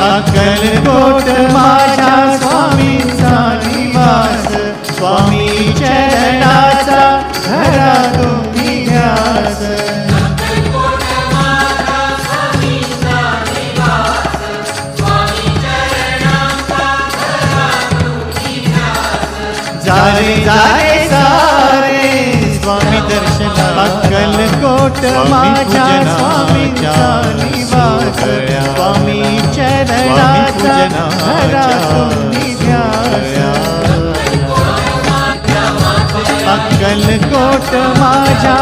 अक्कलकोट माझ्या स्वामींचा निवास, स्वामी चरणाचा धरा तुम्ही ध्यास. जारे जारे सारे स्वामी दर्शना, अक्कलकोट माझ्या स्वामींचा निवास, स्वामी चरणाचा धरा तुम्ही ध्यास. अक्कलकोट माझ्या